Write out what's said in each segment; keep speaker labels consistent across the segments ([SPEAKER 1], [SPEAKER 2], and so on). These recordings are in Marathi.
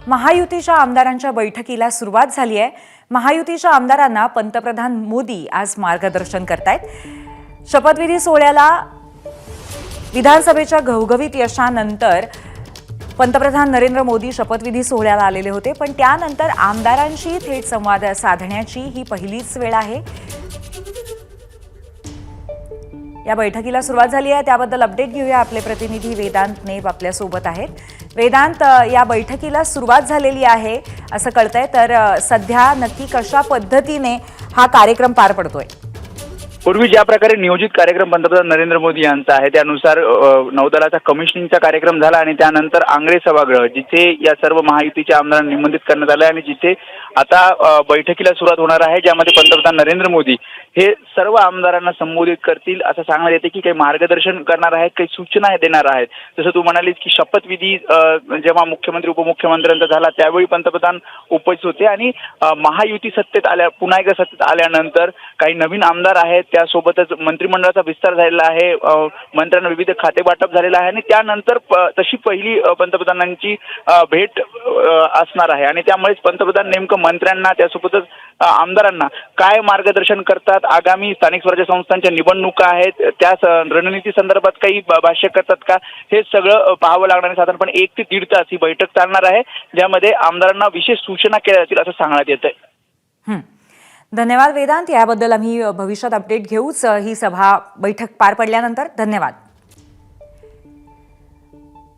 [SPEAKER 1] महायुतीच्या आमदारांच्या बैठकीला सुरुवात झाली आहे। महायुतीच्या आमदारांना पंतप्रधान मोदी आज मार्गदर्शन करतायत। शपथविधी सोहळ्याला विधानसभेच्या घवघवीत यशानंतर पंतप्रधान नरेंद्र मोदी शपथविधी सोहळ्याला आलेले होते, पण त्यानंतर आमदारांशी थेट संवाद साधण्याची ही पहिलीच वेळ आहे। या बैठकीला सुरुवात झाली आहे, त्याबद्दल अपडेट घेऊया। आपले प्रतिनिधी वेदांत नेब आपल्या सोबत आहेत। वेदांत, या बैठकीला सुरुवात झालेली आहे असं कळतंय, तर सध्या नक्की कशा पद्धतीने हा कार्यक्रम पार पडतोय?
[SPEAKER 2] पूर्वी ज्या प्रकारे नियोजित कार्यक्रम पंतप्रधान नरेंद्र मोदी यांचा आहे त्यानुसार नौदलाचा कमिशनिंगचा कार्यक्रम झाला आणि त्यानंतर आंग्रे सभागृह जिथे या सर्व महायुतीच्या आमदारांना निमंत्रित करण्यात आले आणि जिथे आता बैठकीला सुरुवात होणार आहे, ज्यामध्ये पंतप्रधान नरेंद्र मोदी हे सर्व आमदारांना संबोधित करतील असं सांगण्यात येते की काही मार्गदर्शन करणार आहेत, काही सूचना देणार आहेत। जसं तू म्हणालीस की शपथविधी जेव्हा मुख्यमंत्री उपमुख्यमंत्र्यांचा झाला त्यावेळी पंतप्रधान उपस्थित होते आणि महायुती सत्तेत आल्या पुन्हा एकदा सत्तेत आल्यानंतर काही नवीन आमदार आहेत, त्यासोबतच मंत्रिमंडळाचा विस्तार झालेला आहे, मंत्र्यांना विविध खाते वाटप झालेलं आहे आणि त्यानंतर तशी पहिली पंतप्रधानांची भेट असणार आहे आणि त्यामुळेच पंतप्रधान नेमकं मंत्र्यांना त्यासोबतच आमदारांना काय मार्गदर्शन करतात, आगामी स्थानिक स्वराज्य संस्थांच्या निवडणुका आहेत त्या रणनीती संदर्भात काही भाष्य करतात का, हे सगळं पाहावं लागणार आहे। साधारणपणे 1 ते 1.5 तास ही बैठक चालणार आहे, ज्यामध्ये आमदारांना विशेष सूचना केल्या जातील असं सांगण्यात येत आहे।
[SPEAKER 1] धन्यवाद वेदांत, याबद्दल आम्ही भविष्यात अपडेट घेऊच ही बैठक पार पडल्यानंतर। धन्यवाद।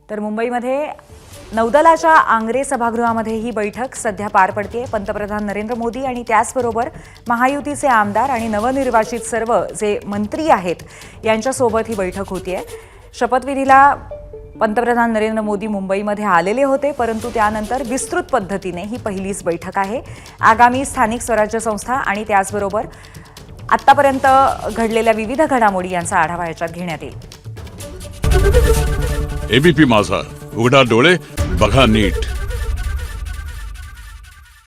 [SPEAKER 1] तर मुंबईमध्ये नौदलाच्या आंग्रे सभागृहामध्ये ही बैठक सध्या पार पडते। पंतप्रधान नरेंद्र मोदी आणि त्याचबरोबर महायुतीचे आमदार आणि नवनिर्वाचित सर्व जे मंत्री आहेत यांच्यासोबत ही बैठक होतीये। शपथविधीला पंतप्रधान नरेंद्र मोदी मुंबईमध्ये आलेले होते, परंतु त्यानंतर विस्तृत पद्धतीने ही पहिलीच बैठक आहे। आगामी स्थानिक स्वराज्य संस्था आणि त्याचबरोबर आतापर्यंत घडलेल्या विविध घडामोडी यांचा आढावा याच्यात घेण्यात येईल।
[SPEAKER 3] एबीपी माझा, उघडा डोळे बघा नीट।